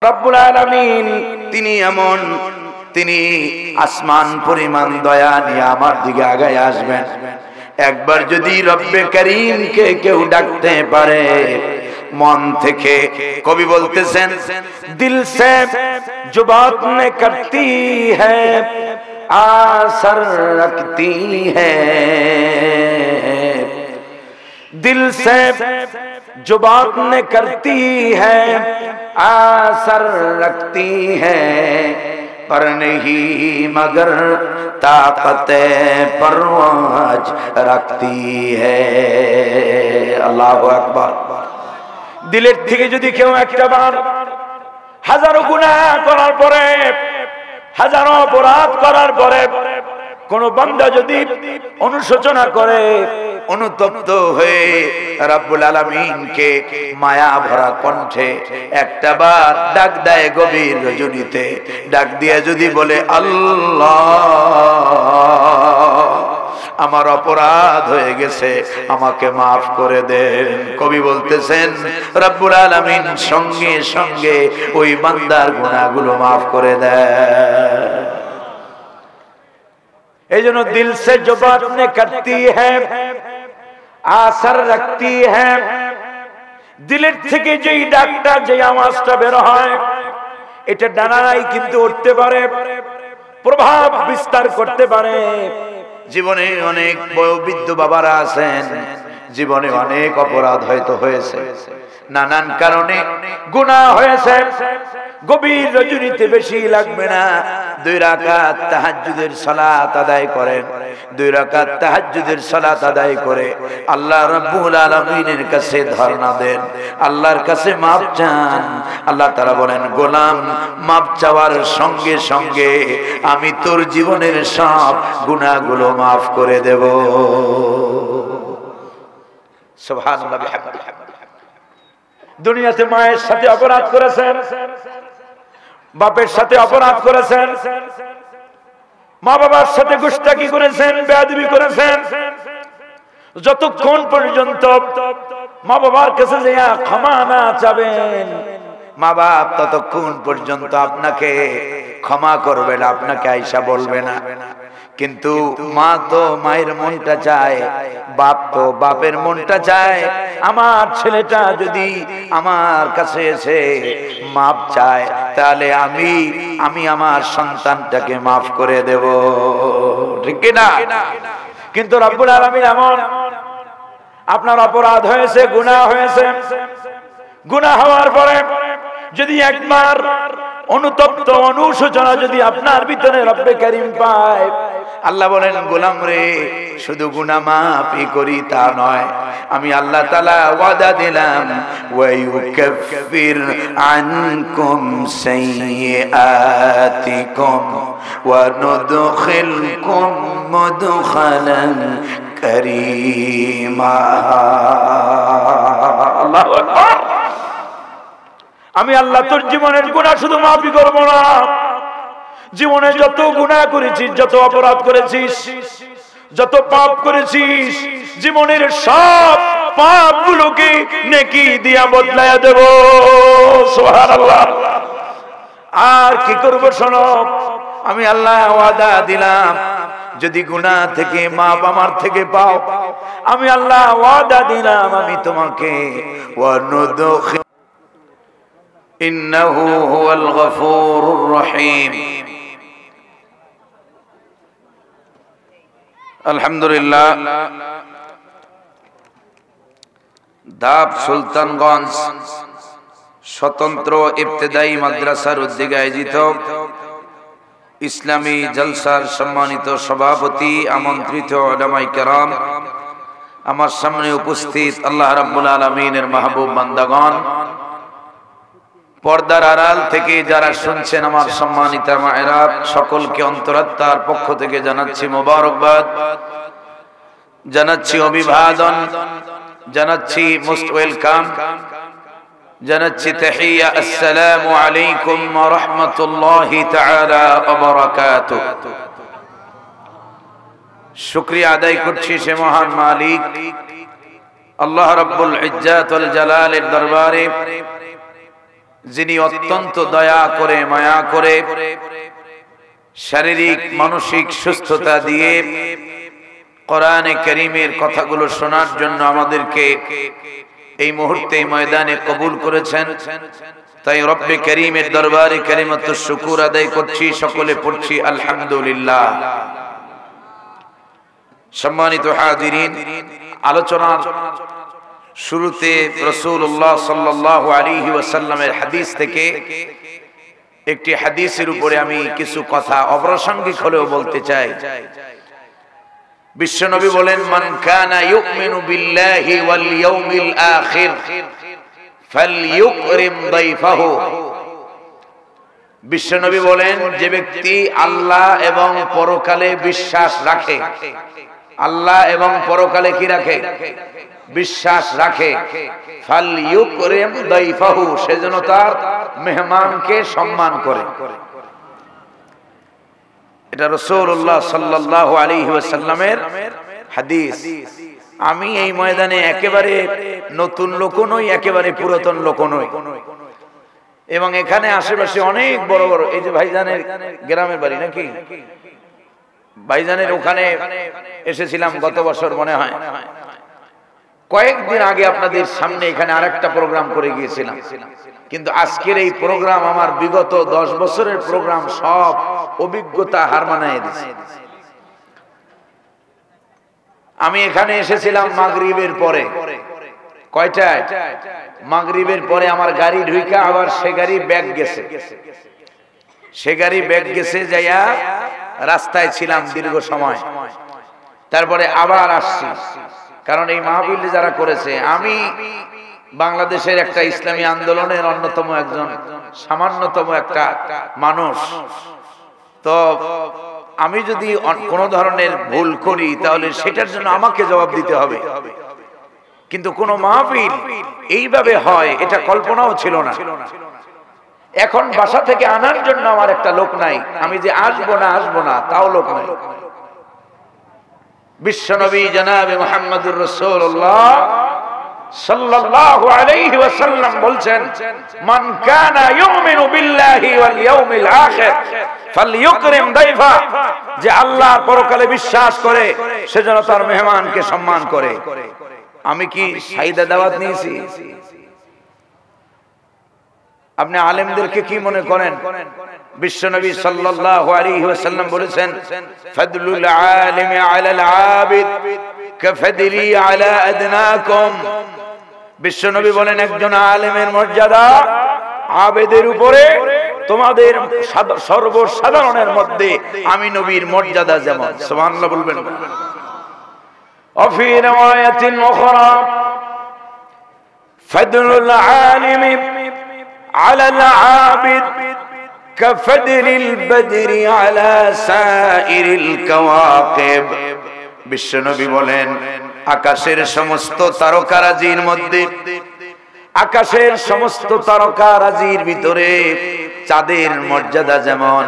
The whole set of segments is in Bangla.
রব্বুল আলামিন তিনি এমন, তিনি আসমান পরিমাণ দয়া নিয়ে আমার দিকে আগায় আসবেন। একবার যদি রব্বে করিমকে কেউ ডাকতে পারে মন থেকে, কবি বলতেছেন দিল সে जो बात ने करती है आसर रखती है, दिल से जो बात ने करती है आसर रखती है, पर नहीं मगर ताकत परवाज रखती है। अल्लाहु अकबर। दिलेर থেকে যদি কেউ একটা বার হাজারো গুনাহ করার পরে, হাজারো অপরাধ করার পরে কোন বান্দা যদি অনুশোচনা করে, অনুতপ্ত হয়ে রব্বুল আলামিনকে মায়া ভরা কণ্ঠে একটা বার ডাক দেয়, গভীর রজনীতে ডাক দিয়ে যদি বলে আল্লাহ আমার অপরাধ হয়ে গেছে, আমাকে মাফ করে দেন, কবি বলতেছেন রব্বুল আলামিন সঙ্গে সঙ্গে ওই বান্দার গুনাহগুলো মাফ করে দেয়। এই জন্য দিল সে जो बात ने करती है आसर रखती है, দিলের থেকে যেই ডাকটা, যে আওয়াজটা বের হয়, এটা ডানায় কিন্তু উঠতে পারে, প্রভাব বিস্তার করতে পারে। জীবনে অনেক বয়োবৃদ্ধ বাবারা আছেন, জীবনে অনেক অপরাধ হয়তো হয়েছে, নানান কারণে গুনাহ হয়েছে। গভীর রজনীতে বেশি লাগবে না 2 রাকাত তাহাজ্জুদের সালাত আদায় করেন, 2 রাকাত তাহাজ্জুদের সালাত আদায় করে আল্লাহ রাব্বুল আলামিনের কাছে ধরনা দেন, আল্লাহর কাছে মাপ চান। আল্লাহ তাআলা বলেন গোলাম মাপ চাওয়ার সঙ্গে সঙ্গে আমি তোর জীবনের সব গুনাহগুলো মাফ করে দেব। সুবহানাল্লাহ বিহামদিহি। দুনিয়াতে মায়ের সাথে অপরাধ করেছেন, বাপের সাথে অপরাধ করেছেন, মা বাবার সাথে গুস্তাখি করেছেন, বেয়াদবি করেছেন, যতক্ষণ পর্যন্ত মা বাবার কাছে যাইয়া ক্ষমা না চাবেন, মা বাপ ততক্ষণ পর্যন্ত আপনাকে ক্ষমা করবে না, আপনাকে আয়েশা বলবে না। কিন্তু মা তো মায়ের মনটা চায়, বাপ তো বাপের মনটা চায়। আমার ছেলেটা যদি আমার কাছে এসে মাপ চায়, তাহলে আমি আমার সন্তানটাকে মাফ করে দেব, ঠিক কি না? কিন্তু রব্বুল আলামিন এমন, আপনার অপরাধ হয়েছে, গুনাহ হয়েছে, গুনাহ হওয়ার পরে যদি একবার অনুতপ্ত অনুশোচনা যদি আপনার ভিতরে রব্বে কারীম পায়, আল্লাহ বলেন গোলাম রে শুধু গুনাহ মাফই করি তা নয়, আমি আল্লাহ তাআলা ওয়াদা দিলাম ওয়া ইউকাফির আনকুম সাইয়্যাতিকুম ওয়া নুদখিলকুম মুদখালান কারীমা। আল্লাহু আকবার। আমি আল্লাহ তোর জীবনের গুনাহ শুধু মাফই করব না, জীবনে যত গুনাহ করেছিস, যত অপরাধ করেছিস, যত পাপ করেছিস, জীবনের সব পাপগুলোকে নেকি দিয়া বদলায়া দেব। সুবহানাল্লাহ। আর কি করব শোনো, আমি আল্লাহ ওয়াদা দিলাম যদি গুনাহ থেকে মাপ আমার থেকে পাও, আমি আল্লাহ ওয়াদা দিলাম আমি তোমাকে ওয়ানুদখিল ইন্নাহু হুয়াল গফুরুর রহিম। আলহামদুলিল্লাহ। ধাপ সুলতানগঞ্জ স্বতন্ত্র ইবতেদায়ী মাদ্রাসার উদ্যোগে আয়োজিত ইসলামী জলসার সম্মানিত সভাপতি, আমন্ত্রিত উলামায়ে কেরাম, আমার সামনে উপস্থিত আল্লাহ রাব্বুল আলামিনের মাহবুব বান্দাগণ, পর্দার আড়াল থেকে যারা শুনছেন আমার সম্মানিত মায়েরা, সকলকে অন্তরাত্মার পক্ষ থেকে জানাচ্ছি মোবারকবাদ, জানাচ্ছি অভিবাদন, জানাচ্ছি মোস্ট ওয়েলকাম, জানাচ্ছি তাহিয়া, আসসালামু আলাইকুম ওয়া রাহমাতুল্লাহি তাআলা ওয়া বারাকাতুহু। শুকরিয়া আদায় করছি সে মহান মালিক আল্লাহ রাব্বুল ইজ্জাত ওয়াল জালালের দরবারে, যিনি অত্যন্ত দয়া করে মায়া করে শারীরিক মানসিক সুস্থতা দিয়ে কোরআনে কারীমের কথাগুলো শোনার জন্য আমাদেরকে এই মুহূর্তে ময়দানে কবুল করেছেন। তাই রব্বে কারীমের দরবারে কালিমাতুশ শুকর আদায় করছি, সকলে পড়ছি আলহামদুলিল্লাহ। সম্মানিত হাজিরিন, আলোচনার শুরুতে রাসূলুল্লাহ সাল্লাল্লাহু আলাইহি ওয়াসাল্লামের হাদিস থেকে একটি হাদিসের উপরে আমি কিছু কথা অপ্রাসঙ্গিক হলেও বলতে চাই। বিশ্বনবী বলেন, মান কানা ইউমিনু বিল্লাহি ওয়াল ইয়াউমিল আখির ফালইউকরিম দাইফাহু। বিশ্বনবী বলেন, যে ব্যক্তি আল্লাহ এবং পরকালে বিশ্বাস রাখে, আল্লাহ এবং পরকালে কি রাখে? বিশ্বাস রাখে, ফালইউকরিম দাইফাহু, সেজন্য তার মেহমানকে সম্মান করে। এটা রাসূলুল্লাহ সাল্লাল্লাহু আলাইহি ওয়াসাল্লামের হাদিস। আমি এই ময়দানে একেবারে নতুন লোক নই, একেবারে পুরাতন লোক নই, এবং এখানে আশেপাশে অনেক বড় বড়, এই যে ভাইজানের গ্রামের বাড়ি নাকি, ভাইজানের ওখানে এসেছিলাম গত বছর মনে হয়। কয়েকদিন আগে আপনাদের সামনে এখানে আরেকটা প্রোগ্রাম করে গিয়েছিলাম, কিন্তু আজকের এই প্রোগ্রাম আমার বিগত 10 বছরের প্রোগ্রাম সব অভিজ্ঞতা হার মানায় দিয়েছে। আমি এখানে এসেছিলাম মাগরিবের পরে। কয়টায়? মাগরিবের পরে আমার গাড়ি ঢুইকা আবার সে গাড়ি ব্যাক গেছে, সে গাড়ি ব্যাক গেছে, যাইয়া রাস্তায় ছিলাম দীর্ঘ সময়। তারপরে আবার আসছি, কারণ এই মাহফিল যারা করেছে, আমি বাংলাদেশের একটা ইসলামী আন্দোলনের অন্যতম একজন সামান্যতম একটা মানুষ, তো আমি যদি কোনো ধরনের ভুল করি তাহলে সেটার জন্য আমাকে জবাব দিতে হবে। কিন্তু কোন মাহফিল এইভাবে হয় এটা কল্পনাও ছিল না। এখন বাসা থেকে আনার জন্য আমার একটা লোক নাই, আমি যে আসবো না তাও লোক নাই। বিশ্বনবী জনাবে মুহাম্মদুর রাসূলুল্লাহ সাল্লাল্লাহু আলাইহি ওয়াসাল্লাম বলছেন, মান কানা ইউমিনু বিল্লাহি ওয়াল ইয়াউমিল আখির ফালইউকরিম দাইফা, যে আল্লাহর পরকালে বিশ্বাস করে সেজন্য তার মেহমানকে সম্মান করে। আমি কি সাইদা দাওয়াত নিয়েছি? আপনি আলেমদেরকে কি মনে করেন? বিশ্বনবী সাল্লাল্লাহু আলাইহি ওয়াসাল্লাম বলেছেন, ফাদলুল আলিমি আলাল আবিদ কাফদলি আলা আদনাকুম। বিশ্বনবী বলেন, একজন আলেমের মর্যাদা আবেদের উপরে তোমাদের সর্বসাধারণের মধ্যে আমি নবীর মর্যাদা যেমন। সুবহানাল্লাহ বলবেন। وفي رواية أخرى فضل العالم على العابد كفضل البدر على سائر الكواكب। বিশ্বনবী বলেন, আকাশের সমস্ত তারকারাজির মধ্যে, আকাশের সমস্ত তারকারাজির ভিতরে চাঁদের মর্যাদা যেমন,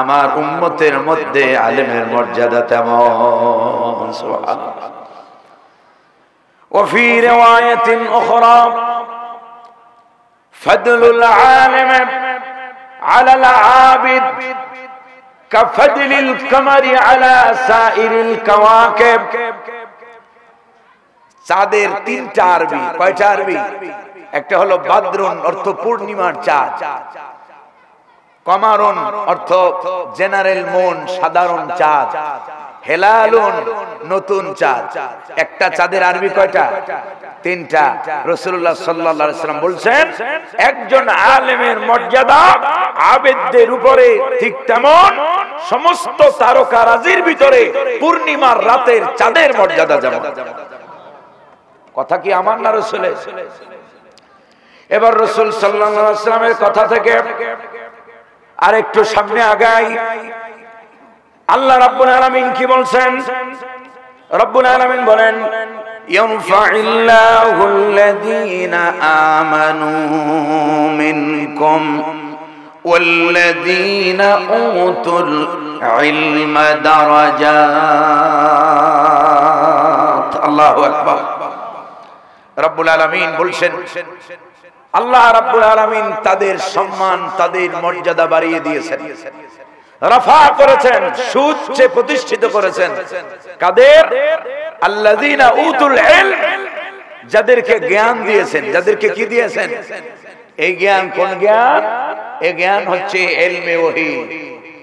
আমার উম্মতের মধ্যে আলেমের মর্যাদা তেমন। সুবহানাল্লাহ। وفي رواية أخرى فضل العالم على العابد كفضل القمر على سائر الكواكب। চাঁদের 3টা আরবি। কয়টা আরবি? একটা হলো বাদরুন, অর্থ পূর্ণিমার চাঁদ। কমারুন অর্থ জেনারেল মুন, সাধারণ চাঁদ। হেলালুন নতুন চাঁদ। একটা চাঁদের আরবি কয়টা? 3টা। রাসূলুল্লাহ সাল্লাল্লাহু আলাইহি ওয়াসাল্লাম বলছেন, একজন আলেমের মর্যাদা আবেদদের উপরে ঠিক তেমন সমস্ত তারকারাজির ভিতরে পূর্ণিমার রাতের চাঁদের মর্যাদা যেমন। কথা কি আমার না রাসূলের? এবার রাসূল সাল্লাল্লাহু আলাইহি ওয়াসাল্লামের কথা থেকে আরেকটু সামনে আগাই। আল্লাহ রাব্বুল আলামিন কি বলছেন? রাব্বুল আলামিন বলেন, ইয়ানফা'িল্লাহুল্লাযীনা আমানু মিনকুম ওয়াল্লাযীনা উতুল ইলমা দারাজাত। আল্লাহু আকবার। রাব্বুল আলামিন বলছেন, আল্লাহ রাব্বুল আলামিন তাদের সম্মান, তাদের মর্যাদা বাড়িয়ে দিয়েছেন, রাফা করেছেন, সুউচ্চে প্রতিষ্ঠিত করেছেন। কাদের? আল্লাযীনা উতুল ইলম, যাদেরকে জ্ঞান দিয়েছেন। যাদেরকে কি দিয়েছেন? এই জ্ঞান কোন জ্ঞান? এই জ্ঞান হচ্ছে ইলমে ওহী,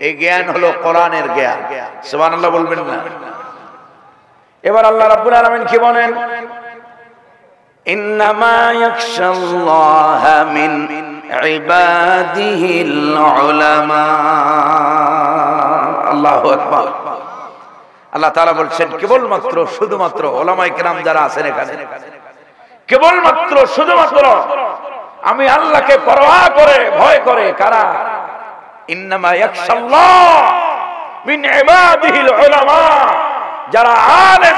এই জ্ঞান হলো কোরআনের জ্ঞান। সুবহানাল্লাহ বলবেন না? এবার আল্লাহ রাব্বুল আলামিন কি বলেন? ইন্নামা ইয়াখশাল্লাহা মিন ইবাদিহিল উলামা। আল্লাহু আকবার। আল্লাহ তাআলা বলছেন কেবলমাত্র শুধুমাত্র উলামায়ে কেরাম যারা আছেন এখানে, কেবলমাত্র শুধুমাত্র আমি আল্লাহকে পরোয়া করে ভয় করে কারা? ইন্নামা ইয়াখশাল্লাহ মিন ইবাদিহিল উলামা, যারা আলেম,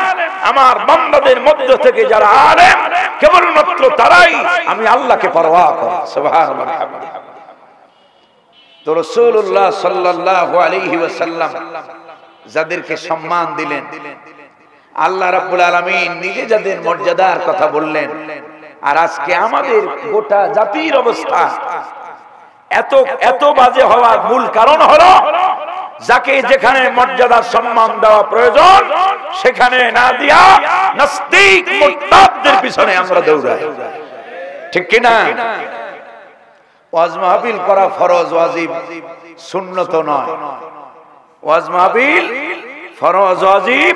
আমার বান্দাদের মধ্য থেকে যারা আলেম, কেবলমাত্র তারাই আমি আল্লাহকে পরোয়া করে। সুবহানাল্লাহ। তো রাসূলুল্লাহ সাল্লাল্লাহু আলাইহি ওয়াসাল্লাম যাদেরকে সম্মান দিলেন, আল্লাহ রাব্বুল আলামিন নিজে যাদের মর্যাদার কথা বললেন, আর আজকে আমাদের গোটা জাতির অবস্থা এত এত বাজে হওয়ার মূল কারণ হলো যাকে যেখানে মর্যাদা সম্মান দেওয়া প্রয়োজন সেখানে না দিয়া নাস্তিক মুরতাদদের পিছনে আমরা দৌড়াই। ঠিক কি না? ওয়াজ মাহফিল করা ফরজ, ওয়াজিব, সুন্নত নয়। ওয়াজ মাহফিল ফরজ, ওয়াজিব,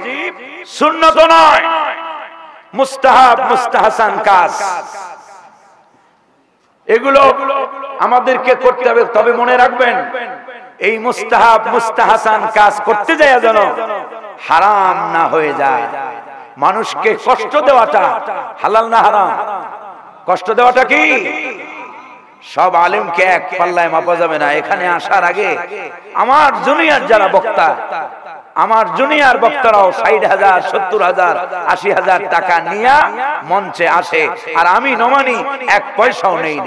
সুন্নত নয়, মুস্তাহাব, মুস্তাহসান কাজ। এগুলো আমাদেরকে করতে হবে। তবে মনে রাখবেন, এই মুস্তাহাব, মুস্তাহসান কাজ করতে যায় যেন হারাম না হয়ে যায়। মানুষকে কষ্ট দেওয়াটা হালাল না হারাম? কষ্ট দেওয়াটা কি? সব আলেমকে এক পাল্লায় মাপা যাবে না। এখানে আসার আগে আমার জুনিয়র যারা বক্তা, আমার জুনিয়র বক্তারাও ৬০,০০০, ৭০,০০০, ৮০,০০০ টাকা নিয়ে মঞ্চে আসে, আর আমি নমানি এক পয়সাও নেই।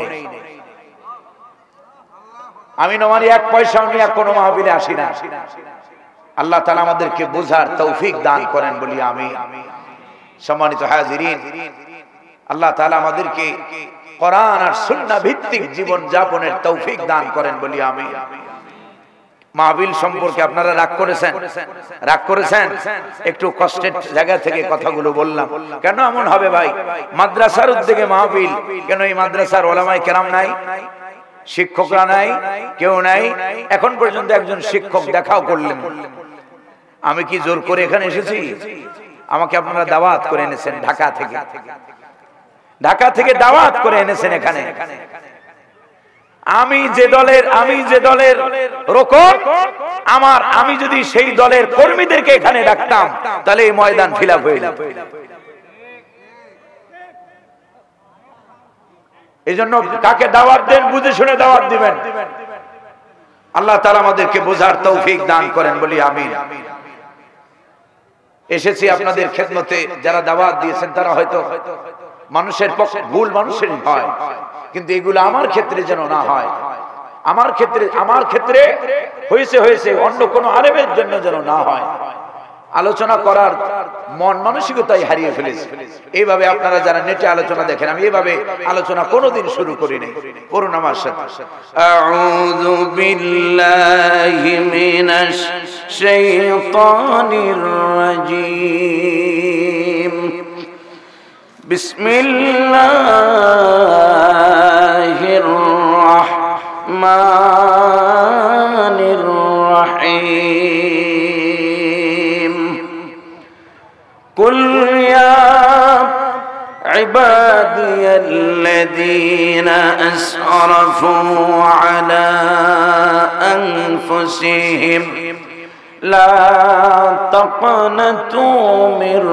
আমি নমানি এক পয়সাও নিয়ে কোনো মাহফিলে আসি না। আল্লাহ তাআলা আমাদেরকে বোঝার তৌফিক দান করেন বলি আমি। সম্মানিত হাজিরিন, আল্লাহ তাআলা আমাদেরকে কোরআন আর সুন্নাহ ভিত্তিক জীবন যাপনের তৌফিক দান করেন বলি আমি। মাহফিল সম্পর্কে আপনারা রাগ করেছেন? রাগ করেছেন? একটু কষ্টের জায়গা থেকে কথাগুলো বললাম। কেন এমন হবে ভাই? মাদ্রাসার উদ্যোগে মাহফিল, কেন এই মাদ্রাসার ওলামায়ে কেরাম নাই? শিক্ষকরা নাই? কেউ নাই? এখন পর্যন্ত একজন শিক্ষক দেখাও করলেন? আমি কি জোর করে এখানে এসেছি? আমাকে আপনারা দাওয়াত করে এনেছেন ঢাকা থেকে। ঢাকা থেকে দাওয়াত করে এনেছেন এখানে। আমি যে দলের রকম আমি যদি সেই দলের কর্মীদেরকে এখানে ডাকতাম তাহলে এই ময়দান ফিলাপ হয়ে যেত। এজন্য কাকে দাওয়াত দেন বুঝে শুনে দাওয়াত দিবেন। আল্লাহ তাআলা আমাদেরকে বোঝার তৌফিক দান করেন বলি আমিন। এসেছি আপনাদের খেদমতে। যারা দাওয়াত দিয়েছেন তারা হয়তো মানুষের পক্ষে ভুল মানুষেরই হয়, কিন্তু এগুলো আমার ক্ষেত্রে যেন না হয়। আমার ক্ষেত্রে হয়েছে, অন্য কোন আলেমের জন্য যেন না হয়। আলোচনা করার মন মানসিকতাই হারিয়ে ফেলেছে। এইভাবে আপনারা যারা নেটে আলোচনা দেখেন, আমি এইভাবে আলোচনা কোনোদিন শুরু করিনি। পড়ুন আমার সাথে, আউযু বিল্লাহি মিনাশ শাইতানির রাজীম, বিসমিল্লাহির রাহমানির রাহিম। কুল ইয়া ইবাদিয়াল্লাযীনা আসরাফু আলা আনফুসিহিম লা তাকনাতু মির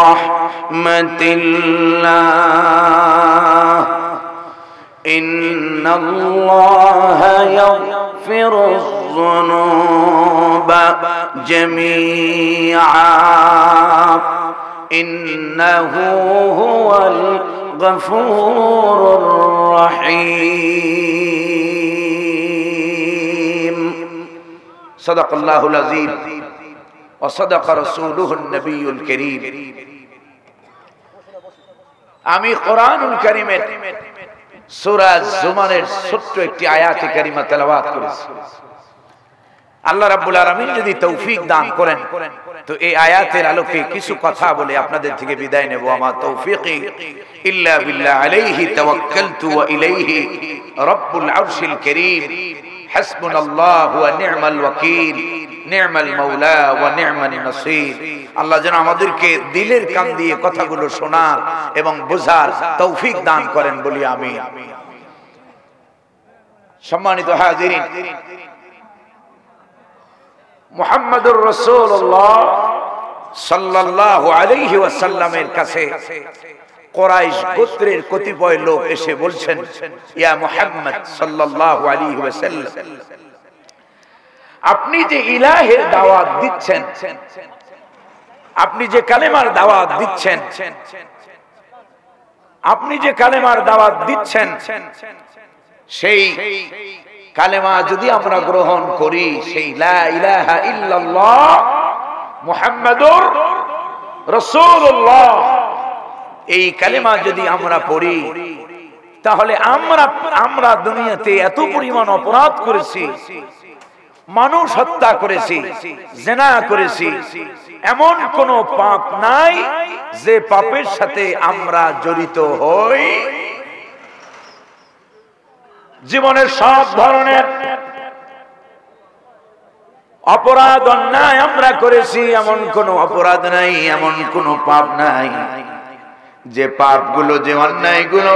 রাহমাতিল্লাহ ইন্নাল্লাহা ইয়াগফিরুয যুনুবা জামিআ ইন্নাহু হুয়াল গফুরুর রহিম। সাদাকাল্লাহুল আযীম ওয়া সাদাকা রাসূলুহুন নবিয়্যুল কারীম। আমি কোরআনুল কারীমের সূরা জুমারের ছোট্ট একটি আয়াতে কারিমা তেলাওয়াত করেছি। আল্লাহ রাব্বুল আলামিন যদি তৌফিক দান করেন তো এই আয়াতের আলোকে কিছু কথা বলে আপনাদের থেকে বিদায় নেব। আমা তৌফিকি ইল্লা বিল্লাহ আলাইহি তাওয়াক্কালতু ওয়া ইলাইহি রাব্বুল আরশিল কারীম হাসবুনাল্লাহু ওয়া নি'মাল ওয়াকিল নি'মাল মাওলা ওয়া নি'মান নাসীর। আল্লাহ যেন আমাদেরকে দিলের কান দিয়ে কথাগুলো শোনার এবং বোঝার তৌফিক দান করেন বলি আমিন। সম্মানিত হাজিরিন, মুহাম্মদুর রাসূলুল্লাহ সাল্লাল্লাহু আলাইহি ওয়াসাল্লামের কাছে কুরাইশ গোত্রের কতিপয় লোক এসে বলছেন, ইয়া মুহাম্মদ সাল্লাল্লাহু আলাইহি ওয়াসাল্লাম, আপনি যে ইলাহের দাওয়াত দিচ্ছেন, আপনি যে কালেমার দাওয়াত দিচ্ছেন, আপনি যে কালেমার দাওয়াত দিচ্ছেন, সেই কালেমা যদি আমরা গ্রহণ করি, সেই লা ইলাহা ইল্লাল্লাহ মুহাম্মাদুর রাসূলুল্লাহ, এই কালেমা যদি আমরা পড়ি, তাহলে আমরা দুনিয়াতে এত পরিমাণ অপরাধ করেছি, মানুষ হত্যা করেছি, জিনা করেছি, এমন কোন পাপ নাই যে পাপের সাথে আমরা জড়িত হই। জীবনের সব ধরনের অপরাধ অন্যায় আমরা করেছি, এমন কোন অপরাধ নাই, এমন কোন পাপ নাই যে পাপগুলো, যে অন্যায়গুলো,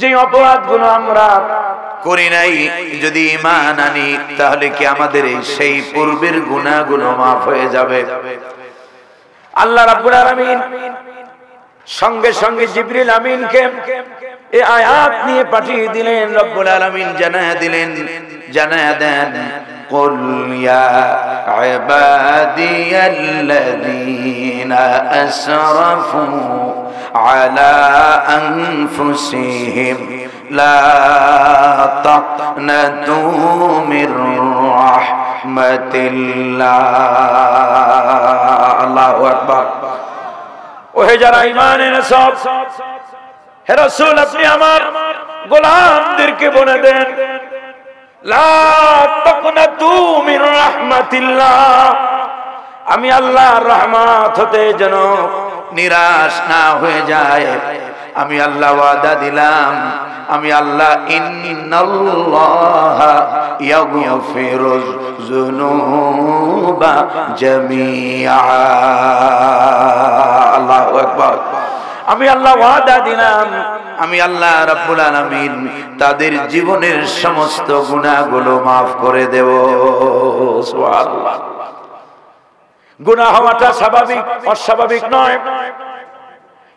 যে অপরাধগুলো আমরা করি নাই, যদি ঈমান আনি তাহলে কি আমাদের সেই পূর্বের গুনাহগুলো মাফ হয়ে যাবে? আল্লাহ রাব্বুল আলামিন সঙ্গে সঙ্গে জিবরিল আমিনকে এই আয়াত নিয়ে পাঠিয়ে দিলেন। রব্বুল আলামিন জানায়া দেন, কুল ইয়া ইবাদিয়াল্লাযীনা আসরাফু আলা আনফুসিহিম লা তাকনাতু মির রাহমাতিল্লাহ। আল্লাহু আকবার। ওহে যারা ঈমান এনেছো, হে রাসূল আপনি আমার গোলামদেরকে বলে দেন, লা তাকনাতু মির রাহমাতিল্লাহ, আমি আল্লাহর রহমত হতে যেন নিরাশ না হয়ে যায়। আমি আল্লাহ ওয়াদা দিলাম, আমি আল্লাহ ইন্নাল্লাহা ইয়াগফিরুয যুনুবা জামিআ। আল্লাহু আকবার। আমি আল্লাহ ওয়াদা দিলাম, আমি আল্লাহ রাব্বুল আলামিন তাদের জীবনের সমস্ত গুনাহগুলো maaf করে দেব। সুবহানাল্লাহ। গুনাহ হওয়াটা স্বাভাবিক, অস্বাভাবিক নয়,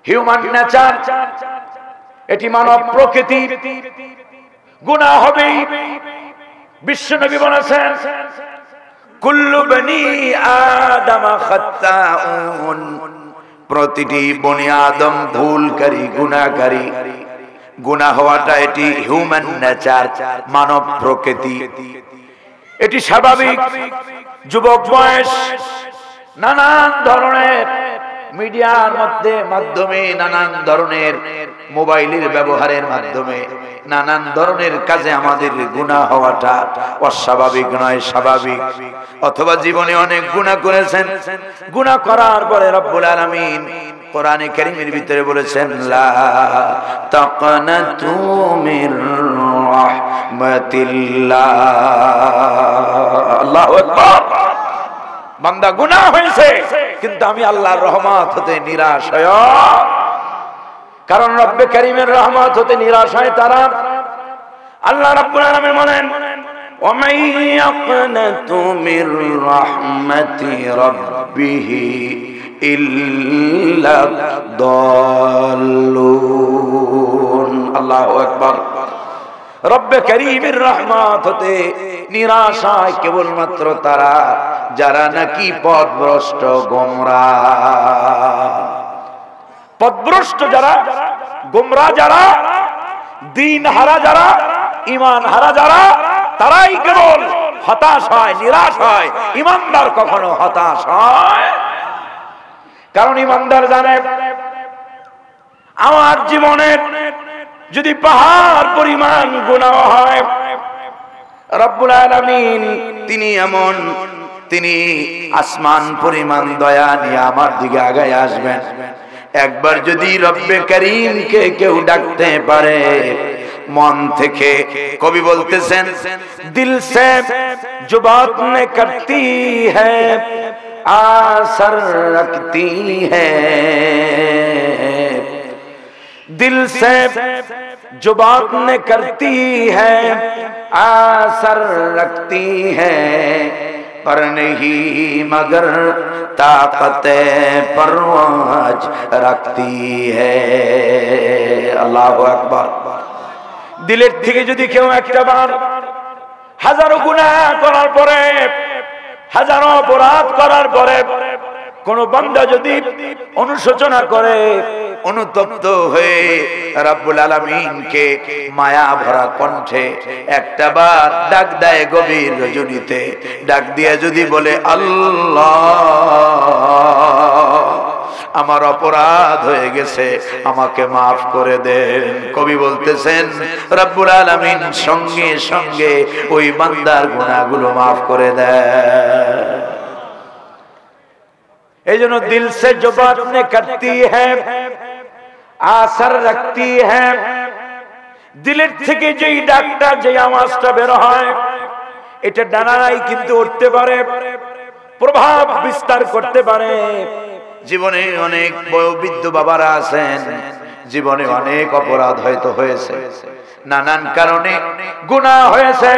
হিউম্যান নেচার, এটি মানব প্রকৃতি। গুনাহ হবেই। বিশ্বনবী বলেছেন, কুল্লু বনি আদম খাত্তাউন, প্রতিটি বনি আদম ভুলকারী, গুনাহকারী। গুনাহ হওয়াটা এটি হিউম্যান নেচার, মানব প্রকৃতি, এটি স্বাভাবিক। যুবক বয়স, নানান ধরনের মিডিয়ার মাধ্যমে, নানান ধরনের মোবাইলের ব্যবহারের মাধ্যমে, নানান ধরনের কাজে আমাদের গুনাহ হওয়াটা অস্বাভাবিক নয়, স্বাভাবিক। অথবা জীবনে অনেক গুনাহ করেছেন, গুনাহ করার পরে রব্বুল আলামিন কোরআনে কারীমের ভিতরে বলেছেন, লা তাকনাতু মির রাহমাতিল্লাহ। আল্লাহু আকবার। বান্দা গুনাহ হয়েছে, কিন্তু আমি আল্লাহর রহমত হতে নিরাশ হয়, কারণ রব্বে কারীমের রহমত হতে নিরাশ হয় তারা। আল্লাহ রাব্বুল আলামিন বলেন, ওয়া মান ইয়াকনাতু মির রাহমাতি রাব্বিহি ইল্লা দাল্লুন। আল্লাহু আকবার। রব্বে কারীমের রহমত হতে নিরাশ হয় কেবলমাত্র তারা যারা নাকি পথভ্রষ্ট, গোমরাহ। পথভ্রষ্ট যারা, গোমরাহ যারা, দ্বীন হারা যারা, ঈমান হারা যারা, তারাই কেবল হতাশ হয়, নিরাশ হয়। ঈমানদার কখনো হতাশ হয়, কারণ ঈমানদার জানে আমার জীবনের যদি পাহাড় পরিমাণ গুনাহ হয়, রব্বুল আলামিন তিনি এমন, তিনি আসমান পরিমাণ দয়া নিয়ে আমার দিকে আগায় আসবেন। একবার যদি রব্বে করিমকে কেউ ডাকতে পারে মন থেকে, কবি বলতেছেন দিল সে जो बात ने करती है आसर रखती है, दिल से जो बात ने करती है आसर रखती है, पर नहीं मगर ताकत परवाज रखती है। अल्लाहु अकबर। दिलेर থেকে যদি কেউ একটা বার হাজারো গুনাহ করার পরে, হাজারো অপরাধ করার পরে কোন বান্দা যদি অনুশোচনা করে, অনুতপ্ত হয়ে রব্বুল আলামিনকে মায়া ভরা কণ্ঠে একটা বার ডাক দেয়, গভীর রজনীতে ডাক দিয়ে যদি বলে আল্লাহ আমার অপরাধ হয়ে গেছে, আমাকে মাফ করে দেন, কবি বলতেছেন রব্বুল আলামিন সঙ্গে সঙ্গে ওই বান্দার গুনাহগুলো মাফ করে দেয়। এই জন্য দিল সে जो बात ने करती है आसर रखती है, দিলের থেকে যেই ডাকটা, যে আওয়াজটা বের হয়, এটা ডানায় কিন্তু উঠতে পারে, প্রভাব বিস্তার করতে পারে। জীবনে অনেক বয়োবৃদ্ধ বাবারা আছেন, জীবনে অনেক অপরাধ হয়তো হয়েছে, নানান কারণে গুনাহ হয়েছে।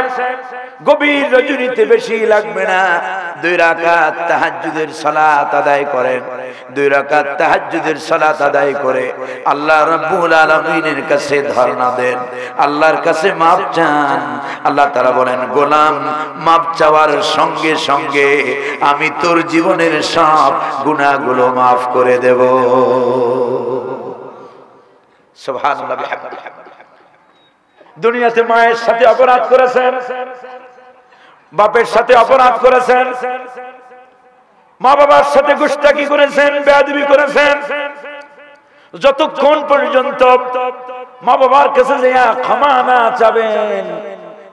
গভীর রজনীতে বেশি লাগবে না 2 রাকাত তাহাজ্জুদের সালাত আদায় করেন, 2 রাকাত তাহাজ্জুদের সালাত আদায় করে আল্লাহ রাব্বুল আলামিনের কাছে ধরনা দেন, আল্লাহর কাছে মাপ চান। আল্লাহ তাআলা বলেন গোলাম মাপ চাওয়ার সঙ্গে সঙ্গে আমি তোর জীবনের সব গুনাহগুলো মাফ করে দেব। সুবহানাল্লাহ বিহামদিহি। দুনিয়াতে মায়ের সাথে অপরাধ করেছেন, বাপের সাথে অপরাধ করেছেন, মা বাবার সাথে গুস্তাখি করেছেন, বেয়াদবি করেছেন, যতক্ষণ পর্যন্ত মা বাবার কাছে যাইয়া ক্ষমা না চাবেন,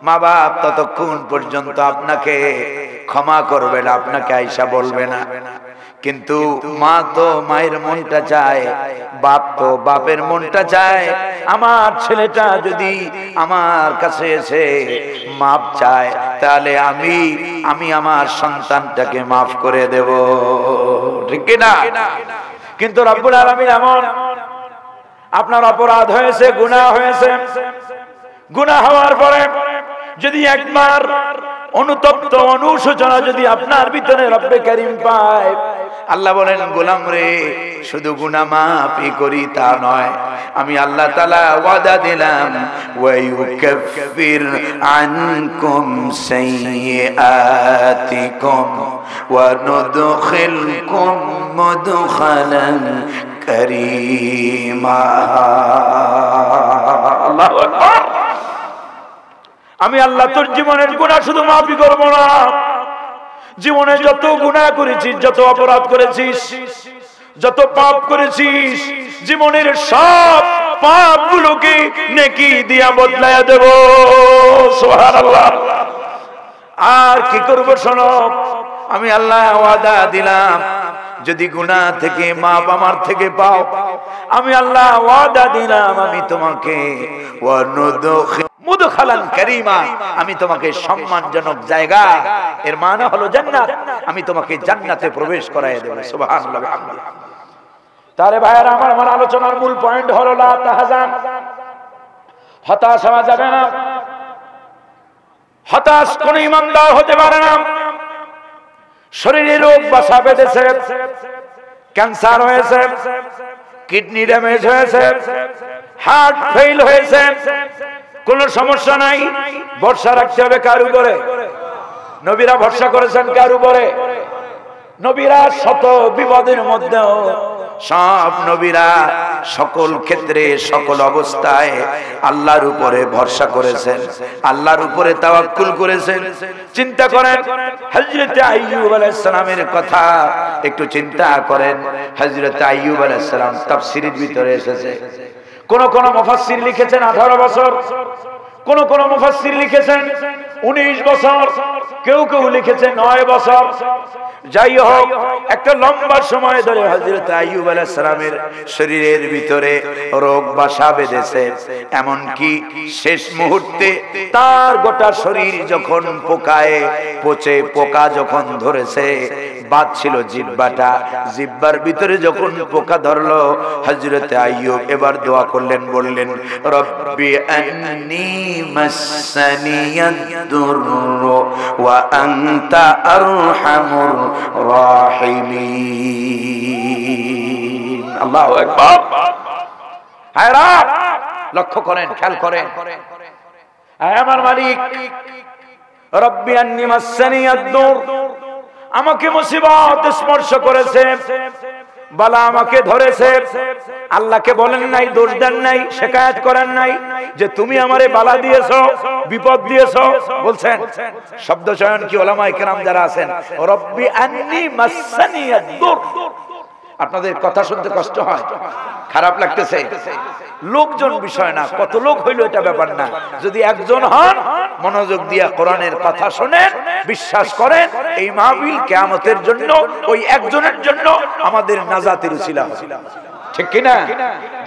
মা বাপ ততক্ষণ পর্যন্ত আপনাকে ক্ষমা করবে না, আপনাকে আইসা বলবে না। কিন্তু মা তো মায়ের মনটা চায়, বাপ তো বাপের মনটা চায়। আমার ছেলেটা যদি আমার কাছে এসে মাপ চায়, তাহলে আমি আমার সন্তানটাকে মাফ করে দেব, ঠিক না? কিন্তু রব্বুল আলামিন এমন, আপনার অপরাধ হয়েছে, গুনাহ হয়েছে, গুনাহ হওয়ার পরে যদি একবার অনুতপ্ত অনুশোচনা যদি আপনার ভিতরে রব্বে কারীম পায়, আল্লাহ বলেন গোলাম রে শুধু গুনাহ মাফই করি তা নয়, আমি আল্লাহ তাআলা ওয়াদা দিলাম ওয়া ইউকাফির আনকুম সাইয়্যাতিকুম ওয়া নুদখিলকুম মুদখালান কারীমা। আল্লাহু আকবার। আমি আল্লাহ তোর জীবনের গুনাহ শুধু মাফই করব না, জীবনে যত গুনাহ করেছিস, যত অপরাধ করেছিস, যত পাপ করেছিস, জীবনের সব পাপগুলোকে নেকি দিয়া বদলায়া দেব। সুবহানাল্লাহ। আর কি করব শোনো, আমি আল্লাহ ওয়াদা দিলাম যদি গুনাহ থেকে মাপ আমার থেকে পাও, আমি আল্লাহ ওয়াদা দিলাম আমি তোমাকে মুদখালান কারীমা, আমি তোমাকে সম্মানজনক জায়গা, এর মানে হলো জান্নাত, আমি তোমাকে জান্নাতে প্রবেশ করায় দেব। সুবহানাল্লাহ বিহামদিহি। তাহলে ভাইরা আমার আলোচনার মূল পয়েন্ট হলো লা তাহজান, হতাশ হওয়া যাবে না। হতাশ কোন ইমানদার হতে পারে না। শরীরে রোগ বাসা বেঁধেছে, ক্যান্সার হয়েছে, কিডনি ড্যামেজ হয়েছে, হার্ট ফেল হয়েছে, কোন সমস্যা নাই, ভরসা রাখতে হবে কার উপরে? নবীরা ভরসা করেছেন কার উপরে? নবীরা শত বিপদের মধ্যেও সব নবীরা সকল ক্ষেত্রে সকল অবস্থায় আল্লাহর উপরে ভরসা করেছেন, আল্লাহর উপরে তাওয়াক্কুল করেছেন। চিন্তা করেন হযরত আইয়ুব আলাইহিস সালামের কথা একটু চিন্তা করেন। হযরত আইয়ুব আলাইহিস সালাম তাফসীরের ভিতরে এসেছে, কোন কোন মুফাসসির লিখেছেন 18 বছর, কোন কোন মুফাসসির লিখেছেন 19 বছর, কেউ কেউ লিখেছেন 9 বছর। যাই হোক, একটা লম্বা সময় ধরে হযরত আইয়ুব আলাইহিস সালামের শরীরের ভিতরে রোগ বাসা বেঁধেছে। এমন কি শেষ মুহূর্তে তার গোটা শরীর যখন পোকায় পচে, পোকা যখন ধরেছে, বাদ ছিল জিহ্বাটা, জিহ্বার ভিতরে যখন পোকা ধরলো, হযরত আইয়ুব এবার দোয়া করলেন, বললেন রব্বি আন্নী মাসসানিয়াদ-দুররু ওয়া আনতা আরহামুর রাহিমিন। আল্লাহু আকবার। হায়রা, লক্ষ্য করেন, খেয়াল করেন, আমার মালিক রব্বি আন্নী মাসসানিয়াদ-দুর, আমাকে মুসিবত স্পর্শ করেছে, বালা আমাকে ধরেছে। আল্লাহকে বলেন নাই, দোষ দেন নাই, শিকায়ত করেন নাই যে তুমি আমারে বালা দিয়েছো, বিপদ দিয়েছো। বলছেন, শব্দ চয়ন কি উলামায়ে কেরাম যারা আছেন, রব্বি আন্নী মাসসানিয়াদ-দুর। আপনাদের কথা শুনতে কষ্ট হয়, খারাপ লাগতেছে? লোকজন বিষয় না, কত লোক হইলো এটা ব্যাপার না। যদি একজন হন, মনোযোগ দিয়া কোরআনের কথা শুনেন, বিশ্বাস করেন, এই মাহফিল কিয়ামতের জন্য, ওই একজনের জন্য আমাদের নাজাতের উসিলা হবে। ঠিক কিনা?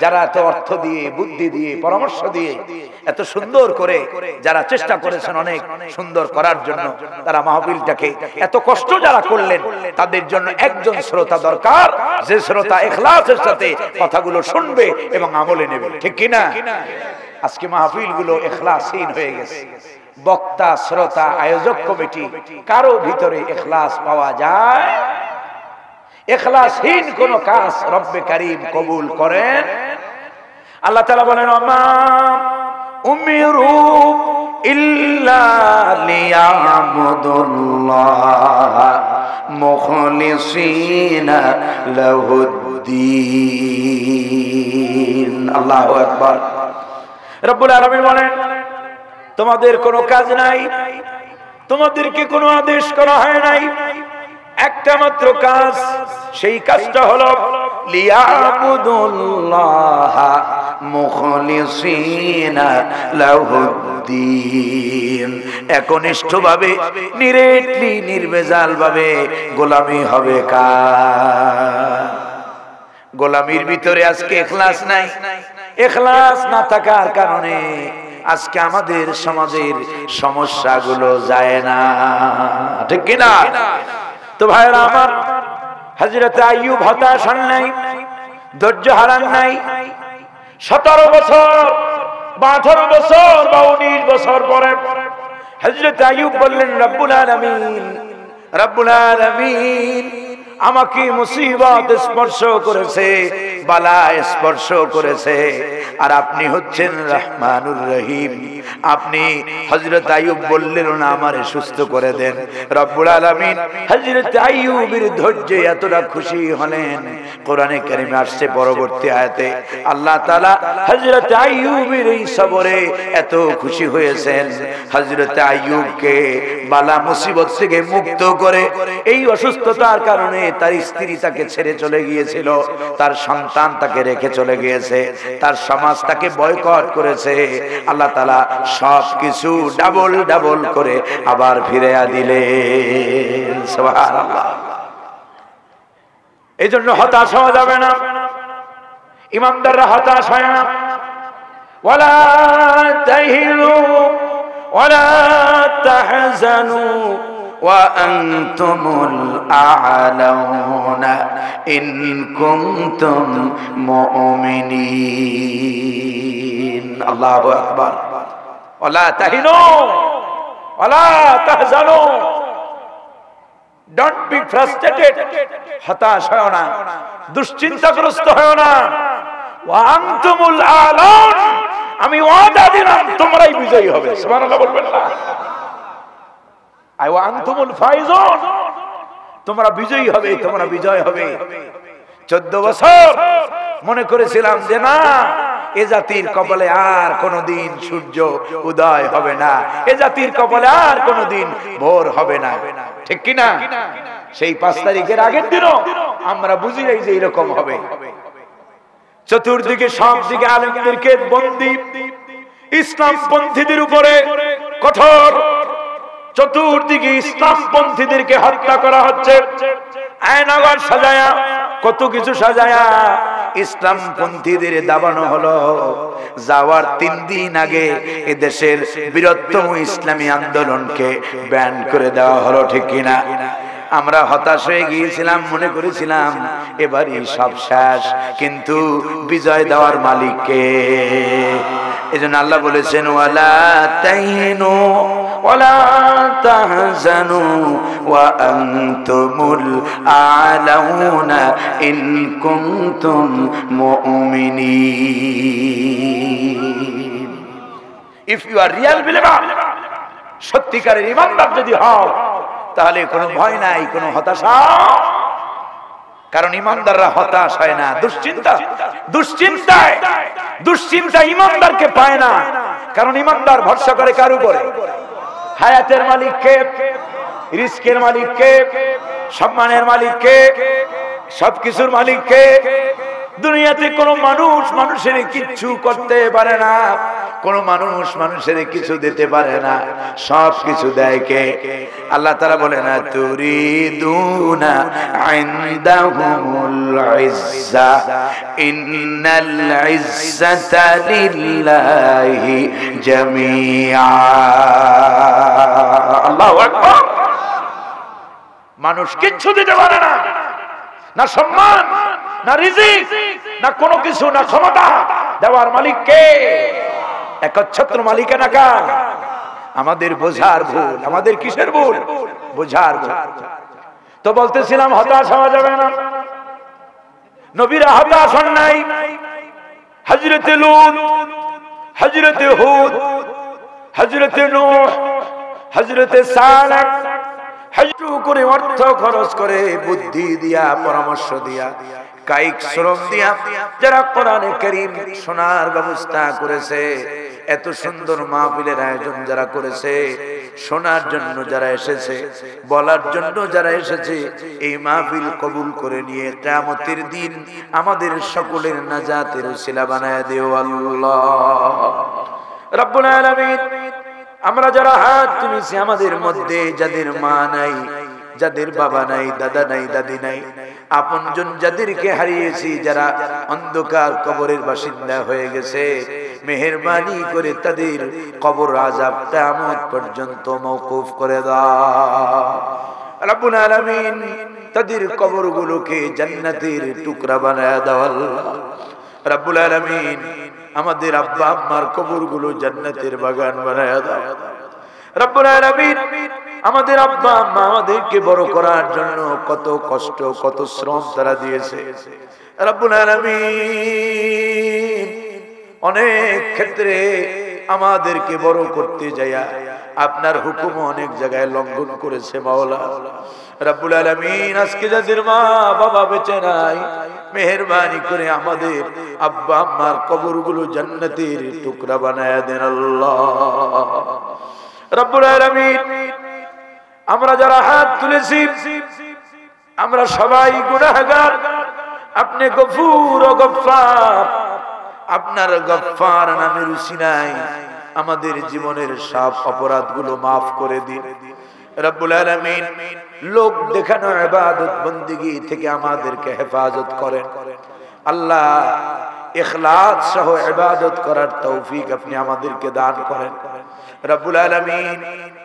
যারা এত অর্থ দিয়ে, বুদ্ধি দিয়ে, পরামর্শ দিয়ে এত সুন্দর করে যারা চেষ্টা করেছেন অনেক সুন্দর করার জন্য, তারা মাহফিলটাকে এত কষ্ট যারা করলেন, তাদের জন্য একজন শ্রোতা দরকার, যে শ্রোতা ইখলাসের সাথে কথাগুলো শুনবে এবং আমলে নেবে। ঠিক কিনা? আজকে মাহফিলগুলো ইখলাসহীন হয়ে গেছে। বক্তা, শ্রোতা, আয়োজক কমিটি, কারো ভিতরে ইখলাস পাওয়া যায়? ইখলাসহীন কোন কাজ রব্বে কারীম কবুল করেন। আল্লাহ তাআলা বলেন, আমা উমিরু ইল্লা লিয়াবুদুল্লাহ মুখলিসিনা লাহুদ্দিন। আল্লাহু আকবার। রব্বুল আলামিন বলেন, তোমাদের কোনো কাজ নাই, তোমাদেরকে কোনো আদেশ করা হয় নাই, একটা মাত্র কাজ, সেই কাজটা হলো লিয়াবুদুল্লাহ মুখলিসিনা লাহুদ্দিন, একনিষ্ঠভাবে, নিরেটলি, নির্ভেজাল ভাবে গোলামি হবে কার? গোলামির ভিতরে আজকে ইখলাস নাই। ইখলাস না থাকার কারণে আজকে আমাদের সমাজের সমস্যাগুলো যায় না। ঠিক কিনা? তো ভাইরা আমার, হযরত আইয়ুব হতাশ হন নাই, ধৈর্য হারান নাই। 17 বছর বা 18 বছর বা 19 বছর পরে হযরত আইয়ুব বললেন, রব্বুল আলামিন, রব্বুল আলামিন, আমাকে মুসিবত স্পর্শ করেছে, বালা স্পর্শ করেছে, আর আপনি হচ্ছেন রহমানুর রহিম। আপনি হযরত আইয়ুব বললেন না আমারে সুস্থ করে দেন। রব্বুল আলামিন হযরত আইয়ুবের ধৈর্যে এতটা খুশি হলেন, কোরআনে কারিমে আসছে পরবর্তী আয়াতে, আল্লাহ তাআলা হযরত আইয়ুবের এই সবরে এত খুশি হয়েছেন, হযরত আইয়ুবকে বালা মুসিবত থেকে মুক্ত করে, এই অসুস্থতার কারণে তার স্ত্রী তাকে ছেড়ে চলে গিয়েছিল, তার সন্তান তাকে রেখে চলে গিয়েছে, তার সমাজ তাকে বয়কট করেছে, আল্লাহ তাআলা সবকিছু ডাবল ডাবল করে আবার ফিরিয়ে দিলেন। সুবহানাল্লাহ। এই জন্য হতাশ হওয়া যাবে না, ইমানদাররা হতাশ হয় না। ওয়ালা তাহিনু ওয়ালা তাহজানু وأنتم الأعلون إن كنتم مؤمنين। الله أكبر। ولا تهنوا ولا تحزنوا, don't be frustrated, হতাশ হয় না, দুশ্চিন্তাগ্রস্ত হয় না। وأنتم الأعلون, আমি ওয়াদা দিলাম তোমরাই বিজয়ী হবে। সুবহানাল্লাহ বলবেন না? তোমরা বিজয়ী হবে, তোমরা বিজয় হবে। 14 বছর মনে করেছিলাম যে না, এ জাতির কপালে আর কোনদিন সূর্য উদয় হবে না, এ জাতির কপালে আর কোনদিন ভোর হবে না। ঠিক কিনা? সেই 5 তারিখের আগের দিনও আমরা বুঝি নাই যে এরকম হবে। চতুর্দিকে সব দিকে আলেমদেরকে বন্দী, ইসলামপন্থীদের উপরে কঠোর, চতুর্দিকে ইসলামপন্থীদেরকে হত্যা করা হচ্ছে। আয়নাগর সাজায়া, কত কিছু সাজায়া ইসলামপন্থীদের দাবানো হলো। যাওয়ার 3 দিন আগে এদেশের বৃহত্তম ইসলামী আন্দোলনকে ব্যান করে দেওয়া হলো, ঠিক কিনা? আমরা হতাশ হয়ে গিয়েছিলাম, মনে করেছিলাম এবারই সব শেষ, কিন্তু বিজয় দেওয়ার মালিক কে? এজন্য আল্লাহ বলেছেন, ওয়ালা তাহিনু ওয়ালা তাহজানু ওয়া আনতুমুল আ'লাউনা ইন কুনতুম মুমিনিন। If you are real believer, সত্যিকারের ঈমানদার যদি হও, তাহলে কোনো ভয় নাই, কোনো হতাশা। কারণ ঈমানদাররা হতাশ হয় না। দুশ্চিন্তা ঈমানদারকে পায় না, কারণ ঈমানদার ভরসা করে কার উপরে? হায়াতের মালিককে, রিজকের মালিককে, সম্মানের মালিককে, সবকিছুর মালিককে। দুনিয়াতে কোনো মানুষ মানুষের কিচ্ছু করতে পারে না, কোনো মানুষ মানুষের কিছু দিতে পারে না, সব কিছু দেয় কে? আল্লাহ তাআলা বলে না, তুরিদুনা ইনদাহুমুল ইজ্জা ইন্নাল ইজ্জাতা লিল্লাহি জামিআ। আল্লাহু আকবার। মানুষ কিচ্ছু দিতে পারে না, না সম্মান, না রিজিক, না কোনো কিছু, না ক্ষমতা। দেওয়ার মালিক কে? একচ্ছত্র মালিকানা কার? আমাদের বোঝার ভুল। আমাদের কিসের ভুল? বোঝার ভুল। তো বলতেছিলাম হতাশ হওয়া যাবে না। নবীরা হতাশ হন নাই। হযরতে লূত, হযরতে হুদ, হযরতে নূহ, হযরতে সালেহ হাজু করে, অর্থ খরচ করে, বুদ্ধি দিয়া, পরামর্শ দিয়া, কায়িক শ্রম দিয়া যারা কোরআনে কারীম শোনার ব্যবস্থা করেছে, এত সুন্দর মাহফিলের আয়োজন যারা করেছে, শোনার জন্য যারা এসেছে, বলার জন্য যারা এসেছে, এই মাহফিল কবুল করে নিয়ে কিয়ামতের দিন আমাদের সকলের নাজাতের ওসিলা বানায় দিও আল্লাহ রাব্বুল আলামিন। আমরা যারা হাত তুলেছি, আমাদের মধ্যে যাদের মা নাই, যাদের বাবা নাই, দাদা নাই, দাদি নাই, আপনজন যাদেরকে হারিয়েছি, যারা অন্ধকার কবরের বাসিন্দা হয়ে গেছে, মেহেরবানি করে তাদের কবর আযাব কিয়ামত পর্যন্ত মওকুফ করে দাও রব্বুল আলামিন। তাদের কবরগুলোকে জান্নাতের টুকরা বানায় দাও আল্লাহ রব্বুল আলামিন। আমাদের আব্বা আম্মার কবরগুলো জান্নাতের বাগান বানায় দাও রব্বুল আলামিন। আমাদের আব্বা আম্মা আমাদেরকে বড় করার জন্য কত কষ্ট, কত শ্রম তারা দিয়েছে রব্বুল আলামিন। অনেক ক্ষেত্রে আমাদেরকে বড় করতে যায়া আপনার হুকুম অনেক জায়গায় লঙ্ঘন করেছে মাওলা রব্বুল আলামিন। আজকে যাদের মা বাবা বেঁচে নাই, মেহেরবানি করে আমাদের আব্বা আম্মার কবরগুলো জান্নাতের টুকরা বানায়া দেন আল্লাহ রব্বুল আলামিন। আমরা যারা হাত তুলেছি, আমরা সবাই গুনাহগার। আপনি গফুর ও গফফার, আপনার গফফার নামের উসিলায় আমাদের জীবনের সব অপরাধগুলো মাফ করে দিন রব্বুল আলামিন। লোক দেখানো ইবাদত বندگی থেকে আমাদেরকে হেফাজত করেন আল্লাহ। ইখলাস সহ ইবাদত করার তৌফিক আপনি আমাদেরকে দান করেন রব্বুল আলামিন।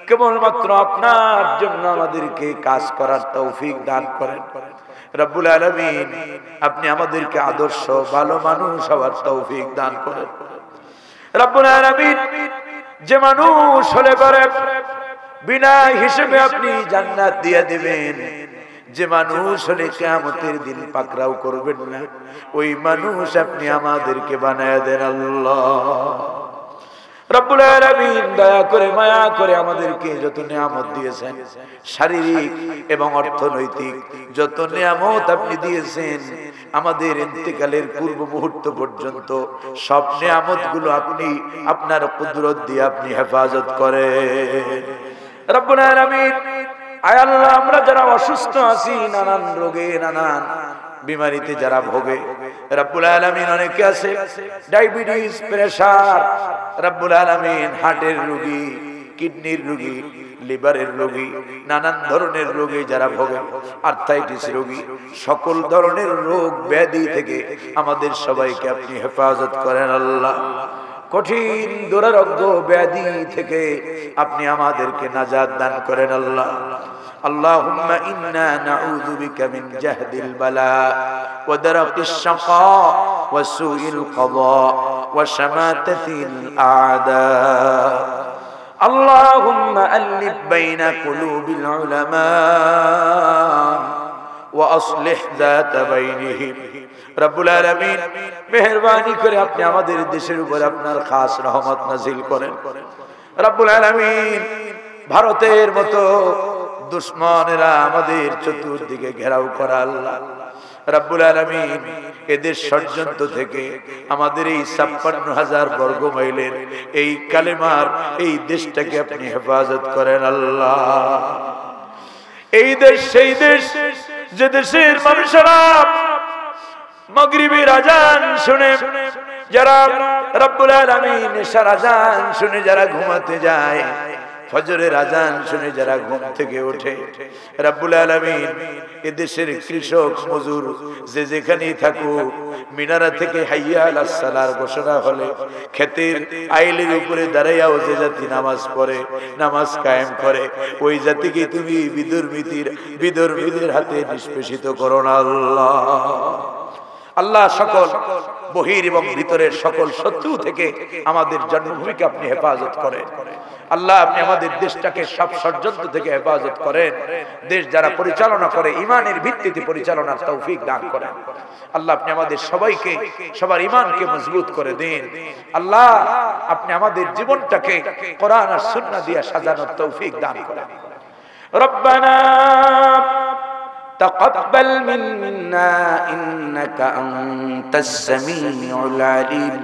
কেবলমাত্র আপনার জন্য আমাদেরকে কাজ করার তৌফিক দান করেন রব্বুল আলামিন। আপনি আমাদেরকে আদর্শ ভালো মানুষ হওয়ার তৌফিক দান করেন রব্বুল আলামিন। যে মানুষ হলে পারে বিনা হিসেবে আপনি জান্নাত দিয়ে দিবেন, যে মানুষ হলে কিয়ামতের দিন পাকড়াও করবেন না, ওই মানুষ আপনি আমাদেরকে বানায় দেন আল্লাহ রব্বুল আলামিন। দয়া করে মায়া করে আমাদেরকে যত নিয়ামত দিয়েছেন, শারীরিক এবং অর্থনৈতিক যত নিয়ামত আপনি দিয়েছেন, আমাদের ইন্তেকালের পূর্ব মুহূর্ত পর্যন্ত সব নিয়ামতগুলো আপনি আপনার কুদরত দিয়ে আপনি হেফাজত করেন রব্বুল আলামিন। আয় আল্লাহ, আমরা যারা অসুস্থ আছি, নানান রোগে, নানান বিমারিতে যারা ভোগে, রব্বুল আলামিন অনেকে আছে ডায়াবেটিস, প্রেসার, রব্বুল আলামিন হার্টের রোগী, কিডনির রোগী, লিভারের রোগী, নানান ধরনের রোগে যারা ভোগে, আর্থ্রাইটিস রোগী, সকল ধরনের রোগ ব্যাধি থেকে আমাদের সবাইকে আপনি হেফাজত করেন আল্লাহ। কঠিন দুরারোগ্য ব্যাধি থেকে আপনি আমাদেরকে নাজাত দান করেন আল্লাহ। اللهم إنا نعوذ بك من جهد البلاء ودرك الشقاء وسوء القضاء وشماتة الأعداء. اللهم ألف بين قلوب العلماء وأصلح ذات بينهم. রব্বুল আলামিন মেহেরবানি করে আপনি আমাদের দেশের উপর আপনার খাস রহমত নাজিল করেন। রব্বুল আলামিন ভারতের মতো দুশমনেরা আমাদের চতুর্দিকে ঘেরাও করা আল্লাহ, রব্বুল আলামিন এদের ষড়যন্ত্র থেকে আমাদের এই ৫৬,০০০ বর্গ মাইলের এই কালেমার এই দেশটাকে আপনি হেফাজত করেন আল্লাহ। এই দেশ সেই দেশ যে দেশের মানুষেরা মাগরিবের আজান শুনে, যারা রব্বুল আলামিন এশার আজান শুনে যারা ঘুমাতে যায়, ফজরের আজান শুনে যারা ঘুম থেকে ওঠে, রব্বুল আলামিন এদেশের কৃষক মজুর যে যেখানেই থাকুক, মিনারা থেকে হাইয়া আলাস সালার ঘোষণা হলে ক্ষেতের আইলের উপরে দাঁড়াইয়াও যে জাতি নামাজ পড়ে, নামাজ কায়েম করে, ওই জাতিকে তুমি বিধর্মীদের হাতে নিষ্পেষিত করো না আল্লাহ। আল্লাহ সকল বহির এবং ভিতরের সকল শত্রু থেকে আমাদের জন্মভূমিকে আপনি হেফাজত করেন আল্লাহ। আপনি আমাদের দেশটাকে সব ষড়যন্ত্র থেকে হেফাজত করেন। দেশ যারা পরিচালনা করে ইমানের ভিত্তিতে পরিচালনার তৌফিক দান করেন আল্লাহ। আপনি আমাদের সবাইকে সবার ইমানকে মজবুত করে দিন আল্লাহ। আপনি আমাদের জীবনটাকে কোরআন আর সুন্নাহ দিয়ে সাজানোর তৌফিক দান করেন। রব্বানা تقبل منا إنك أنت السميع العليم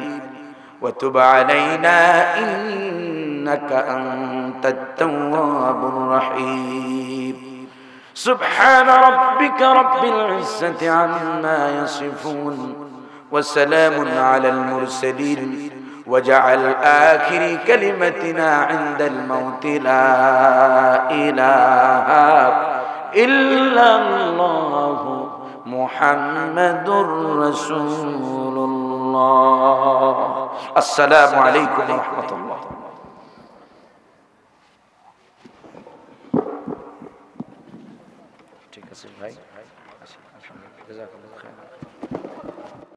وتب علينا إنك أنت التواب الرحيم. سبحان ربك رب العزة عما يصفون وسلام على المرسلين وجعل آخر كلمتنا عند الموت لا إله إلا الله محمد رسول الله. السلام عليكم ورحمة الله.